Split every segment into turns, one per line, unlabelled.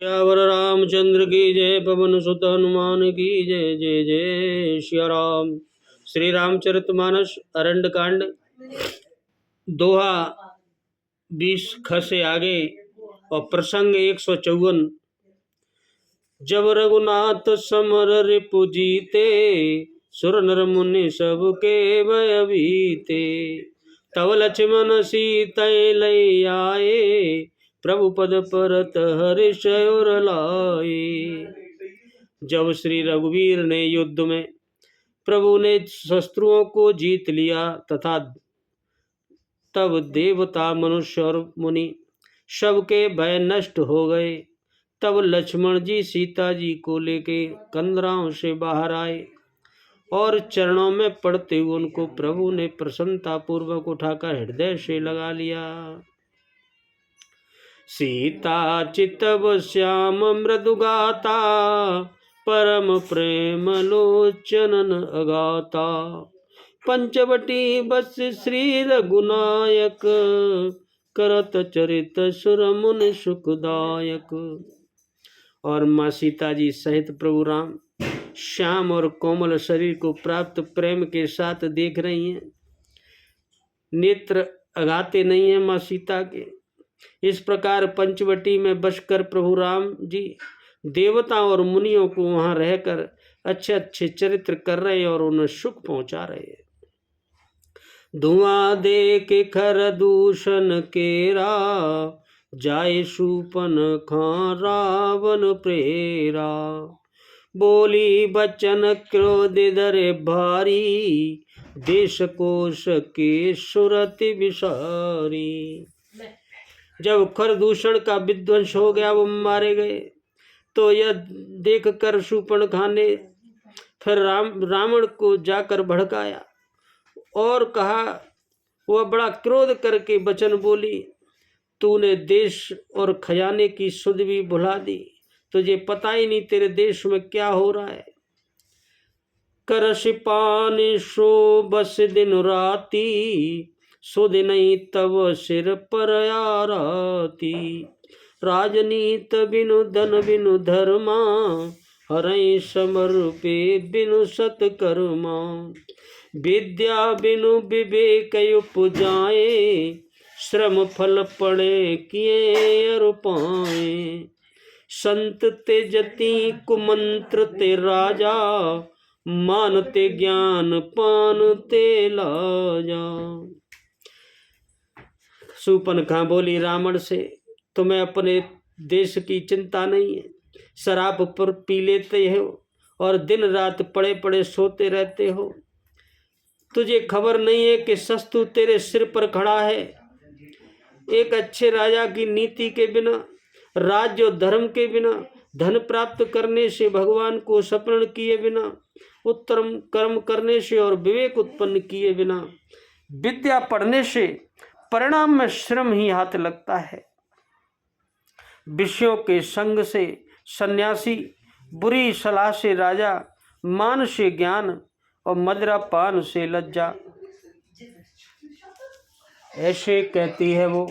सियावर रामचंद्र की जय। पवन सुत हनुमान की जय। जय जय सिया राम। श्री रामचरितमानस अरण्य कांड दोहा 20 ख से आगे और प्रसंग 154। जब रघुनाथ समर रिपु जीते, सुर नर मुनि सबके भय भीते। तब लक्ष्मण सीता लई आए, प्रभु पद परत हर्ष और लाए। जब श्री रघुवीर ने युद्ध में प्रभु ने शत्रुओं को जीत लिया तथा तब देवता मनुष्य और मुनि सबके भय नष्ट हो गए, तब लक्ष्मण जी सीता जी को लेके कंदराओं से बाहर आए और चरणों में पड़ते हुए उनको प्रभु ने प्रसन्नता पूर्वक उठाकर हृदय से लगा लिया। सीता चितव श्याम मृदुगाता, परम प्रेम लोचनन अगाता। पंचवटी बस श्री रघुनायक, करत चरित सुर मुनि सुखदायक। और माँ सीता जी सहित प्रभु राम श्याम और कोमल शरीर को प्राप्त प्रेम के साथ देख रही हैं। नेत्र अगाते नहीं है माँ सीता के। इस प्रकार पंचवटी में बसकर प्रभु राम जी देवता और मुनियों को वहां रहकर अच्छे अच्छे चरित्र कर रहे और उन्हें सुख पहुंचा रहे। धुआं दे के खर दूषण केरा, जाए शूपन खा रावण प्रेरा। बोली बचन क्रोध धरे भारी, देश कोश के सुरति विसारी। जब खरदूषण का विध्वंस हो गया, वो मारे गए, तो यह देख कर शूर्पणखा ने फिर रावण को जाकर भड़काया और कहा, वह बड़ा क्रोध करके वचन बोली, तूने देश और खजाने की सुध भी भुला दी, तुझे पता ही नहीं तेरे देश में क्या हो रहा है। करश पानी सो बस दिन राती, सुध नहीं तब सिर पर आराती। राजनीत बिनु धन बिनु धर्मा, हरई समरूपे बिनु सत्कर्मा। विद्या बिनु विवेक उपजाए, श्रम फल पड़े किए अरु पाए। संत तेजती कुमंत्र ते राजा, मानते ज्ञान पानते लाजा। शूर्पणखा बोली रावण से, तुम्हें अपने देश की चिंता नहीं है, शराब पर पी लेते हो और दिन रात पड़े पड़े सोते रहते हो। तुझे खबर नहीं है कि शत्रु तेरे सिर पर खड़ा है। एक अच्छे राजा की नीति के बिना, राज्य और धर्म के बिना, धन प्राप्त करने से, भगवान को स्मरण किए बिना, उत्तम कर्म करने से और विवेक उत्पन्न किए बिना, विद्या पढ़ने से परिणाम में श्रम ही हाथ लगता है। विषयों के संग से सन्यासी, बुरी सलाह से राजा, मान से ज्ञान और मदिरा पान से लज्जा। ऐसे कहती है वो।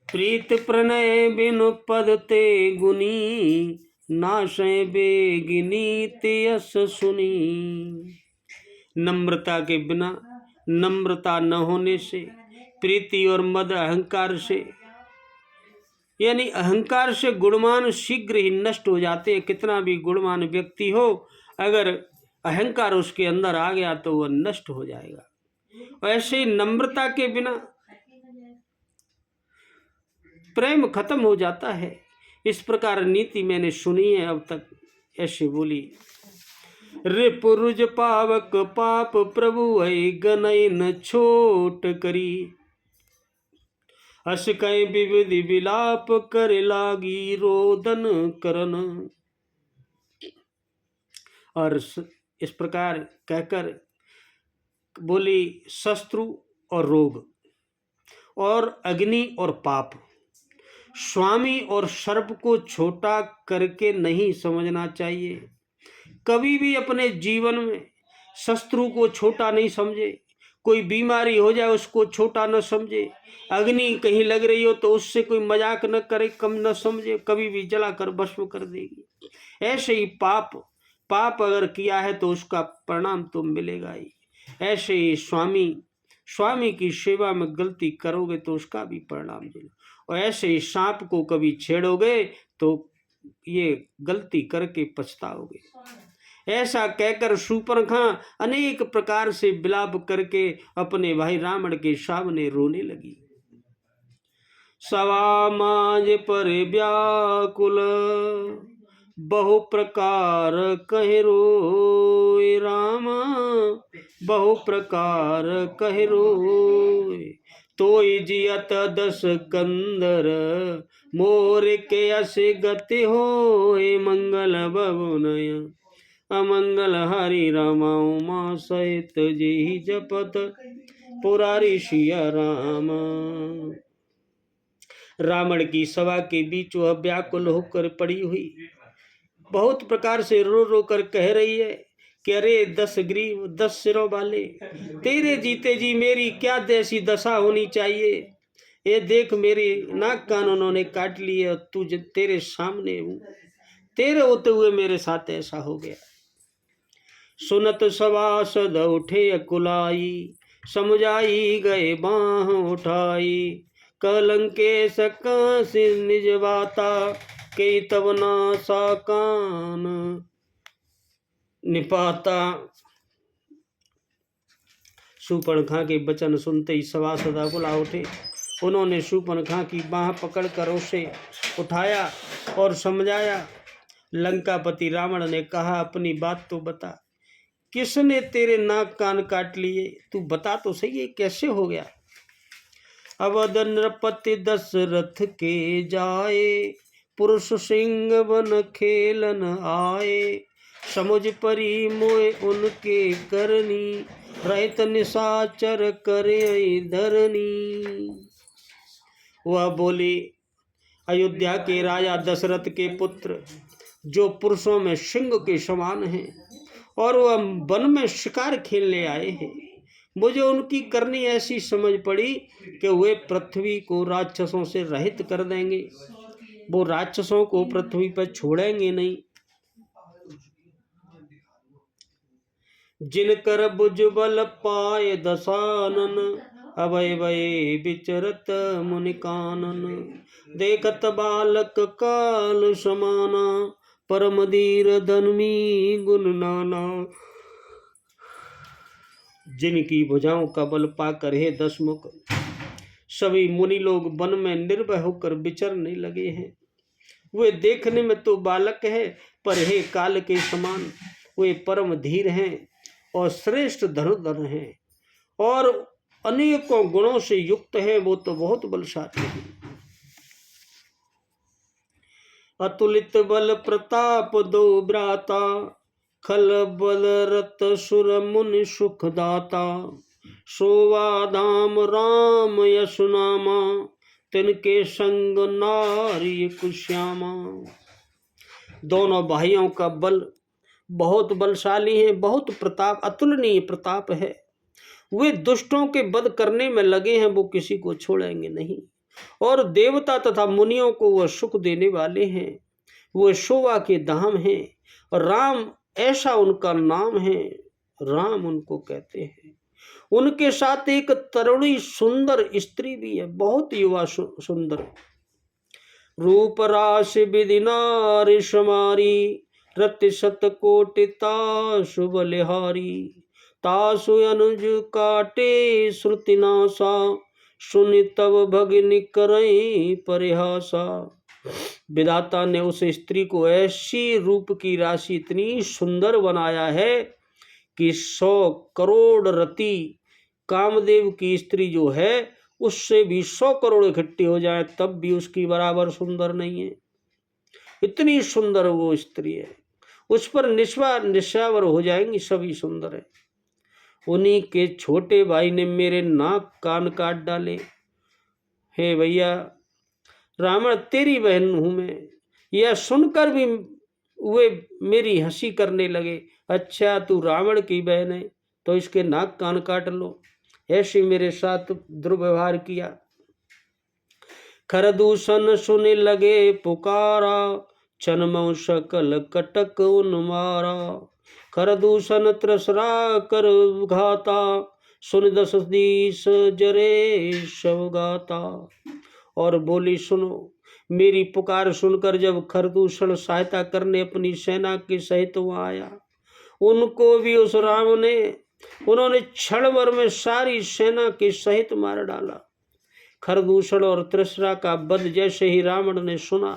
प्रीत प्रणय बिनु पद ते गुनी, नाशय बेगिनी ते यस सुनी। नम्रता के बिना, नम्रता न होने से, प्रीति और मद अहंकार से, यानी अहंकार से गुणवान शीघ्र ही नष्ट हो जाते हैं। कितना भी गुणवान व्यक्ति हो, अगर अहंकार उसके अंदर आ गया तो वह नष्ट हो जाएगा। ऐसे ही नम्रता के बिना प्रेम खत्म हो जाता है। इस प्रकार नीति मैंने सुनी है अब तक। ऐसे बोली। रिपुरुज पावक पाप प्रभु है, गनय न छोट करी। हस कई विविधि विलाप कर लागी, रोदन करन। और इस प्रकार कहकर बोली, शत्रु और रोग और अग्नि और पाप, स्वामी और सर्प को छोटा करके नहीं समझना चाहिए। कभी भी अपने जीवन में शत्रु को छोटा नहीं समझे, कोई बीमारी हो जाए उसको छोटा न समझे, अग्नि कहीं लग रही हो तो उससे कोई मजाक न करे, कम न समझे, कभी भी जलाकर भस्म कर देगी। ऐसे ही पाप अगर किया है तो उसका परिणाम तो मिलेगा ही। ऐसे ही स्वामी की सेवा में गलती करोगे तो उसका भी परिणाम मिलेगा। और ऐसे ही सांप को कभी छेड़ोगे तो ये गलती करके पछताओगे। ऐसा कहकर शूर्पणखा अनेक प्रकार से विलाप करके अपने भाई रावण के सामने रोने लगी। सवा माज पर व्याकुल बहु प्रकार कह रोए रामा, बहु प्रकार कह रोए। तोई जियत 10 कंदर मोर के अस गति होए। मंगल बबुनय अमंगल हरि रामा उमा सहित जी जपत पुरारी सिया राम। रावण की सभा के बीच वह व्याकुल होकर पड़ी हुई बहुत प्रकार से रो रो कर कह रही है कि अरे 10 ग्रीव 10 सिरों वाले, तेरे जीते जी मेरी क्या ऐसी दशा होनी चाहिए। ये देख मेरे नाक कान उन्होंने काट लिए और तुझे तेरे सामने हूँ, तेरे होते हुए मेरे साथ ऐसा हो गया। सुनत सभासद उठे अकुलाई, समझाई गए बाह उठाई। कलंके सका से निज बाता, के तब ना सा कान निपाता। शूर्पणखा के वचन सुनते ही सभासद अकुला उठे। उन्होंने शूर्पणखा की बाह पकड़कर उसे उठाया और समझाया। लंकापति रावण ने कहा, अपनी बात तो बता, किसने तेरे नाक कान काट लिए, तू बता तो सही है कैसे हो गया। अवध नृपति दशरथ के जाए, पुरुष सिंह वन खेलन आए। समुझ परी मोय उनके करनी, रहित निशाचर करे धरनी। वह बोले, अयोध्या के राजा दशरथ के पुत्र जो पुरुषों में सिंह के समान हैं और वह वन में शिकार खेलने आए हैं, मुझे उनकी करनी ऐसी समझ पड़ी कि वे पृथ्वी को राक्षसों से रहित कर देंगे, वो राक्षसों को पृथ्वी पर छोड़ेंगे नहीं। जिनकर भुजबल पाए दशानन, अभय भय विचरत मुनि कानन। देखत बालक काल समाना, परम धीर धनुमी गुण नाना। जिनकी भुजाओं का बल पाकर हे दशमुख सभी मुनि लोग वन में निर्भय होकर विचरने लगे हैं। वे देखने में तो बालक है, पर हे काल के समान वे परम धीर हैं और श्रेष्ठ धनुर्धर हैं और अनेकों गुणों से युक्त है। वो तो बहुत बलशाली है। अतुलित बल प्रताप दो भ्राता, खल बल रत सुर मुनि सुखदाता। शोभा धाम राम यशुनामा, तिनके संग नारी कुश्यामा। दोनों भाइयों का बल बहुत बलशाली है, बहुत प्रताप, अतुलनीय प्रताप है। वे दुष्टों के वध करने में लगे हैं, वो किसी को छोड़ेंगे नहीं। और देवता तथा मुनियों को वह सुख देने वाले हैं। वह शोभा के धाम हैं और राम ऐसा उनका नाम है, राम उनको कहते हैं। उनके साथ एक तरुणी सुंदर स्त्री भी है, बहुत युवा सुंदर। रूप राशि विधि नारी समारी, रति शत कोटि तासु बलिहारी। तासु अनुज काटे श्रुति नासा, सुनि तब भगिनी करई परिहासा। विधाता ने उस स्त्री को ऐसी रूप की राशि इतनी सुंदर बनाया है कि 100 करोड़ रति कामदेव की स्त्री जो है उससे भी 100 करोड़ इकट्ठी हो जाए तब भी उसकी बराबर सुंदर नहीं है। इतनी सुंदर वो स्त्री है, उस पर निशावर हो जाएंगी, सभी सुंदर है। उन्हीं के छोटे भाई ने मेरे नाक कान काट डाले। हे भैया रावण, तेरी बहन हूं मैं। यह सुनकर भी वे मेरी हंसी करने लगे। अच्छा, तू रावण की बहन है तो इसके नाक कान काट लो। ऐसे मेरे साथ दुर्व्यवहार किया। खरदूषण सुन लगे पुकारा, छनमऊ सकल कटक उन्मारा। खरदूषण त्रसरा कर घाता, सुन दस दीस जरे शव गाता। और बोली, सुनो, मेरी पुकार सुनकर जब खरदूषण सहायता करने अपनी सेना के सहित वहां आया, उनको भी उस राम ने, उन्होंने क्षण भर में सारी सेना के सहित मार डाला। खरदूषण और त्रिशरा का वध जैसे ही रावण ने सुना,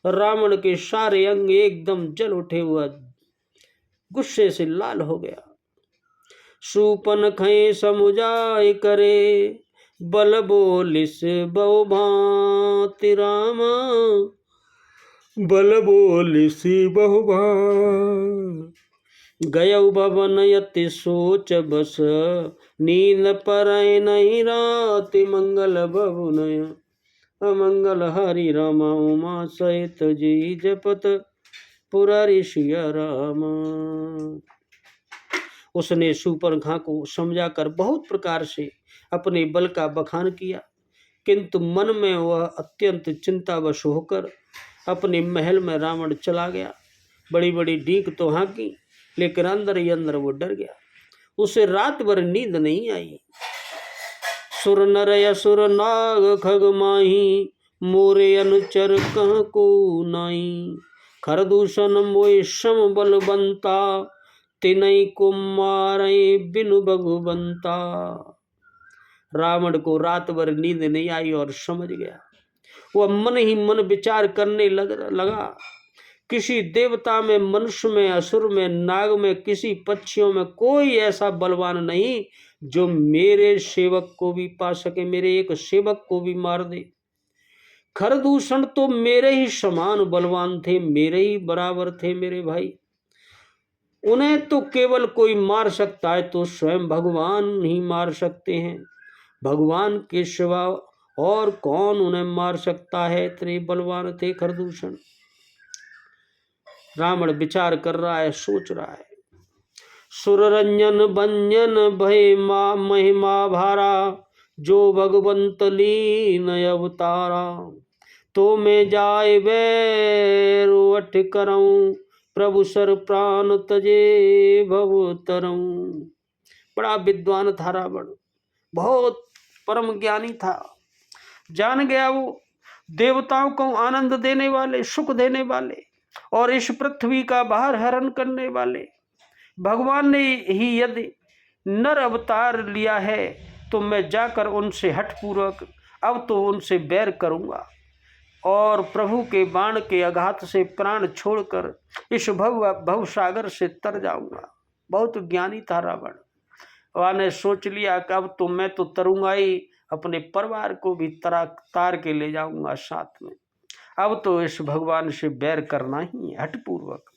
रावण के सारे अंग एकदम जल उठे, हुआ गुस्से से लाल हो गया। सूपन खय समुझाय करे, बल बोलिस बहु भांति रामा। बल बोलिस बहु भांति, गयौ भवन यति सोच बस, नींद परय नहीं राति। मंगल भव नय अमंगल हरि रामा, उमा सहित जी जपत पुरारी सिया रामा। उसने शूर्पणखा को समझाकर बहुत प्रकार से अपने बल का बखान किया, किंतु मन में वह अत्यंत चिंतावश होकर अपने महल में रावण चला गया। बड़ी बड़ी डीक तो हाँकी, लेकिन अंदर ही अंदर वो डर गया। उसे रात भर नींद नहीं आई। सुर नर असुर नाग खग माही, मोरे अनुचर कह को नाई। खरदूषण मोय सम बलवंता, तिनई को मारई बिनु भगवंता। रावण को रात भर नींद नहीं आई और समझ गया। वह मन ही मन विचार करने लगा, किसी देवता में, मनुष्य में, असुर में, नाग में, किसी पक्षियों में कोई ऐसा बलवान नहीं जो मेरे सेवक को भी पा सके, मेरे एक सेवक को भी मार दे। खरदूषण तो मेरे ही समान बलवान थे, मेरे ही बराबर थे मेरे भाई। उन्हें तो केवल कोई मार सकता है तो स्वयं भगवान ही मार सकते हैं। भगवान के सिवा और कौन उन्हें मार सकता है? इतने बलवान थे खरदूषण। रावण विचार कर रहा है, सोच रहा है। सुररंजन भंजन भय महिमा भारा, जो भगवंत लीन अवतारा। तो मैं जाय बैरुवठ करऊं, प्रभु सर प्राण तजे भव तरऊं। बड़ा विद्वान था रावण, बहुत परम ज्ञानी था। जान गया वो देवताओं को आनंद देने वाले, सुख देने वाले और इस पृथ्वी का बाहर हरण करने वाले भगवान ने ही यदि नर अवतार लिया है तो मैं जाकर उनसे हठपूर्वक अब तो उनसे बैर करूंगा और प्रभु के बाण के आघात से प्राण छोड़कर इस भव सागर से तर जाऊंगा। बहुत ज्ञानी था रावण। वह ने सोच लिया कि अब तो मैं तो तरूंगा ही, अपने परिवार को भी तार के ले जाऊंगा साथ में। अब तो इस भगवान से बैर करना ही है हठपूर्वक।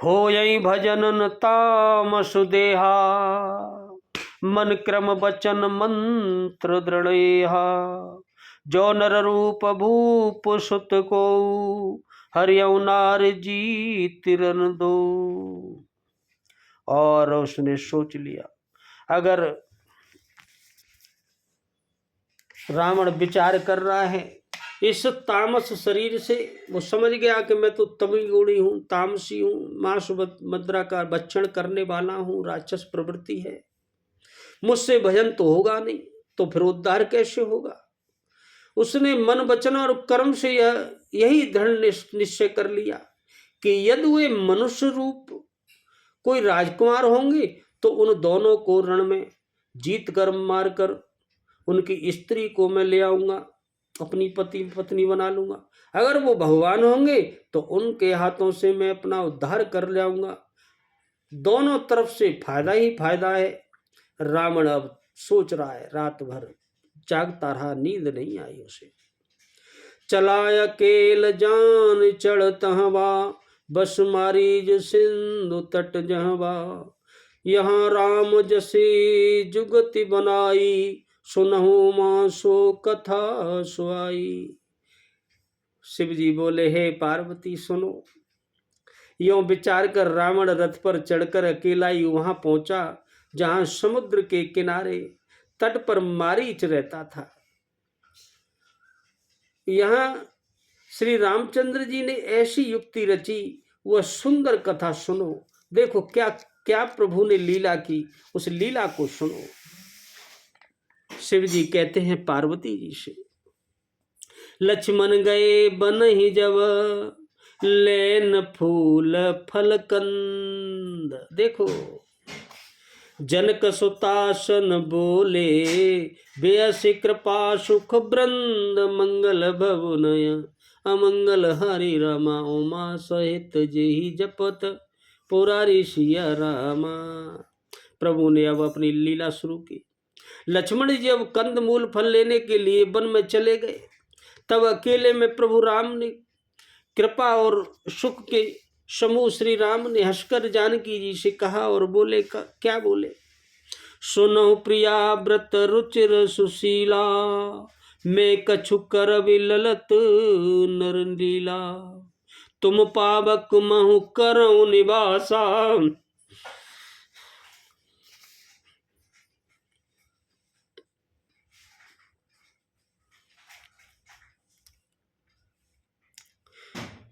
हो यही भजन न तामस देहा, मन क्रम वचन मंत्र दृढ़ेहा। जो नर रूप भूप सुत को, हरियौ नार जी तिरन दो। और उसने सोच लिया, अगर रावण विचार कर रहा है इस तामस शरीर से, वो समझ गया कि मैं तो तमोगुणी हूँ, तामसी हूँ, मांस मदिरा का भक्षण करने वाला हूँ, राक्षस प्रवृत्ति है, मुझसे भजन तो होगा नहीं, तो फिर उद्धार कैसे होगा। उसने मन वचन और कर्म से यही दृढ़ निश्चय कर लिया कि यदि वे मनुष्य रूप कोई राजकुमार होंगे तो उन दोनों को रण में जीत कर मारकर उनकी स्त्री को मैं ले आऊंगा, अपनी पत्नी बना लूंगा। अगर वो भगवान होंगे तो उनके हाथों से मैं अपना उद्धार कर ले आऊंगा। दोनों तरफ से फायदा ही फायदा है। रावण अब सोच रहा है, रात भर जागता रहा, नींद नहीं आई उसे। चला अकेल जान चढ़त हवा, बस मारीज सिंधु तट जहवा। यहाँ राम जसी जुगति बनाई, सुनहु मां सो कथा सुहाई। शिव जी बोले, हे पार्वती सुनो। यों विचार कर रावण रथ पर चढ़कर अकेला ही वहां पहुंचा जहां समुद्र के किनारे तट पर मारीच रहता था। यहाँ श्री रामचंद्र जी ने ऐसी युक्ति रची, वह सुंदर कथा सुनो। देखो क्या क्या प्रभु ने लीला की, उस लीला को सुनो। शिव जी कहते हैं पार्वती जी से, लक्ष्मण गए बन ही जब लेन फूल फल कंद। देखो जनक सुतासन बोले, बेअसि कृपा सुख वृंद, मंगल भवनय अमंगल हरि रमा, उमा सहित जेहि जपत पुरारी सिया रामा। प्रभु ने अब अपनी लीला शुरू की। लक्ष्मण जी जब कंद मूल फल लेने के लिए वन में चले गए, तब अकेले में प्रभु राम ने कृपा और सुख के समूह श्री राम ने हंसकर जानकी जी से कहा और बोले, क्या बोले, सुनो प्रिया व्रत रुचिर सुशीला, मैं कछु कर ललत नर लीला, तुम पावक महु करऊ निवासा,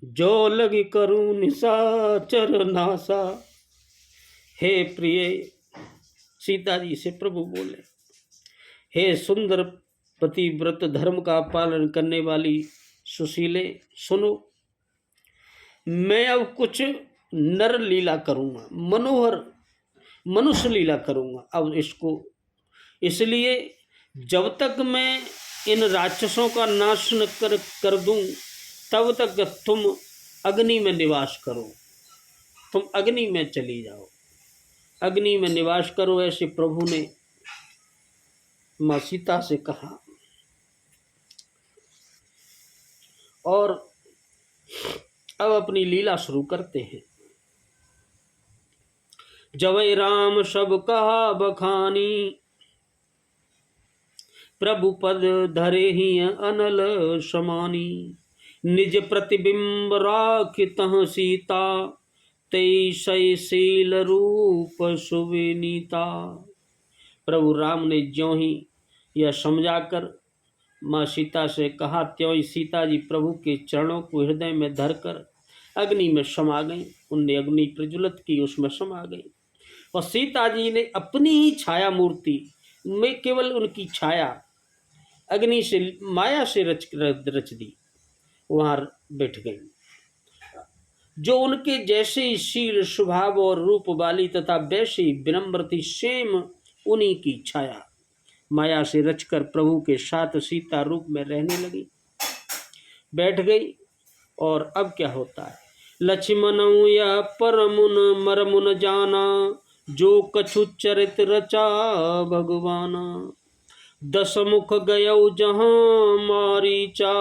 जो लगी करूं निशाचर नासा। हे प्रिय सीता जी से प्रभु बोले, हे सुंदर पतिव्रत धर्म का पालन करने वाली सुशीले, सुनो, मैं अब कुछ नर लीला करूंगा, मनोहर मनुष्य लीला करूंगा अब इसको, इसलिए जब तक मैं इन राक्षसों का नाश न कर दूं, तब तक तुम अग्नि में निवास करो, तुम अग्नि में चली जाओ, अग्नि में निवास करो। ऐसे प्रभु ने माँ सीता से कहा। और अब अपनी लीला शुरू करते हैं। जवै राम सब कहा बखानी, प्रभु पद धरे ही अनल समानी, निज प्रतिबिंब राखितह सीता, तैसै शील रूप सुविनीता। प्रभु राम ने ज्यों ही यह समझाकर माँ सीता से कहा, त्यों ही सीता जी प्रभु के चरणों को हृदय में धरकर अग्नि में समा गई। उनने अग्नि प्रज्वलित की, उसमें समा गई। और सीता जी ने अपनी ही छाया मूर्ति में, केवल उनकी छाया अग्नि से माया से रच दी, वहां बैठ गई। जो उनके जैसे ही शील स्वभाव और रूप वाली तथा वैसे ही विनम्र थी, सेम उन्हीं की छाया माया से रचकर प्रभु के साथ सीता रूप में रहने लगी, बैठ गई। और अब क्या होता है, लक्ष्मण या परमुन मरमुन जाना, जो कछु चरित रचा भगवाना, दस मुख गयौ जहाँ मारीचा,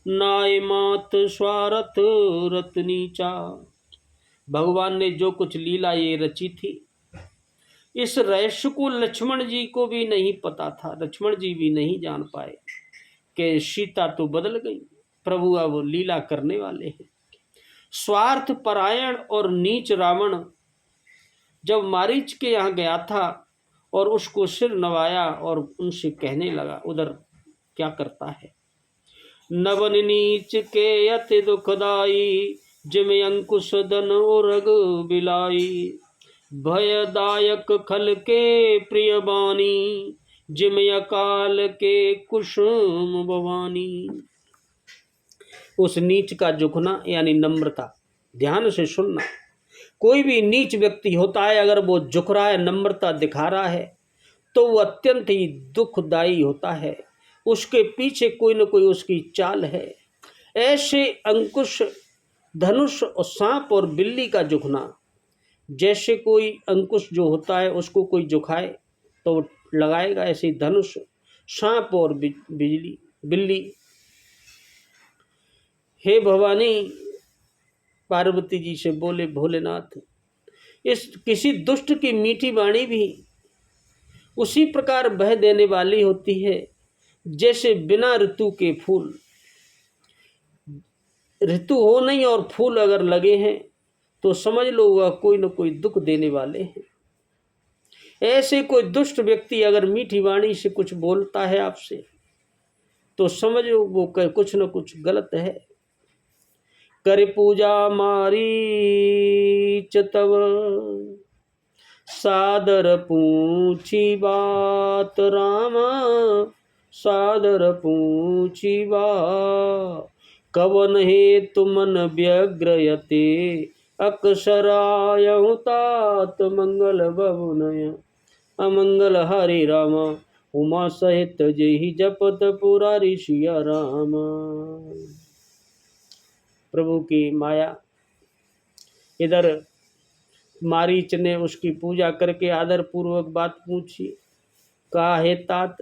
नाय मात स्वारथ रत्नीचा। भगवान ने जो कुछ लीला ये रची थी, इस रहस्य को लक्ष्मण जी को भी नहीं पता था, लक्ष्मण जी भी नहीं जान पाए कि सीता तो बदल गई, प्रभु अब लीला करने वाले हैं। स्वार्थ परायण और नीच रावण जब मारीच के यहाँ गया था और उसको सिर नवाया और उनसे कहने लगा, उधर क्या करता है, नवन नीच के अति दुखदाई, जिम अंकुश दन उरग बिलाई, भयदायक खल के प्रिय बानी, जिम अकाल के कुसुम भवानी। उस नीच का झुकना यानी नम्रता, ध्यान से सुनना। कोई भी नीच व्यक्ति होता है, अगर वो झुक रहा है, नम्रता दिखा रहा है, तो वो अत्यंत ही दुखदायी होता है, उसके पीछे कोई न कोई उसकी चाल है। ऐसे अंकुश, धनुष और सांप और बिल्ली का झुकना, जैसे कोई अंकुश जो होता है उसको कोई झुकाए तो लगाएगा, ऐसे धनुष, सांप और बिल्ली। हे भवानी, पार्वती जी से बोले भोलेनाथ, इस किसी दुष्ट की मीठी वाणी भी उसी प्रकार बह देने वाली होती है, जैसे बिना ऋतु के फूल। ऋतु हो नहीं और फूल अगर लगे हैं तो समझ लो वह कोई न कोई दुख देने वाले हैं। ऐसे कोई दुष्ट व्यक्ति अगर मीठी वाणी से कुछ बोलता है आपसे तो समझो वो कुछ न कुछ गलत है। कर पूजा मारी तब सादर पूछी बात रामा, सादर पूछी बात। कवन हे तुमन व्यग्रयते अक्षरायहु तात मंगल बहुनय अमंगल हरे रामा, उमा सहित जेहि जपत पुरारी सिया राम। प्रभु की माया। इधर मारीच ने उसकी पूजा करके आदर पूर्वक बात पूछी। कहा हे तात।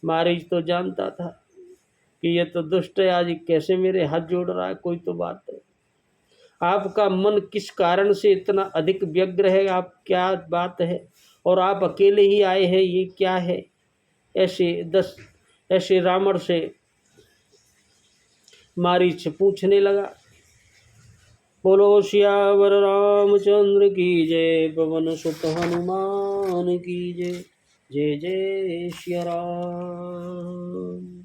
मारीच तो जानता था कि ये तो दुष्ट है, आज कैसे मेरे हाथ जोड़ रहा है, कोई तो बात है। आपका मन किस कारण से इतना अधिक व्यग्र है, आप क्या बात है, और आप अकेले ही आए हैं, ये क्या है। ऐसे रावण से मारीच पूछने लगा। बोलो सियावर रामचंद्र की जय, पवन सुत हनुमान की जय, जय जय सिया राम।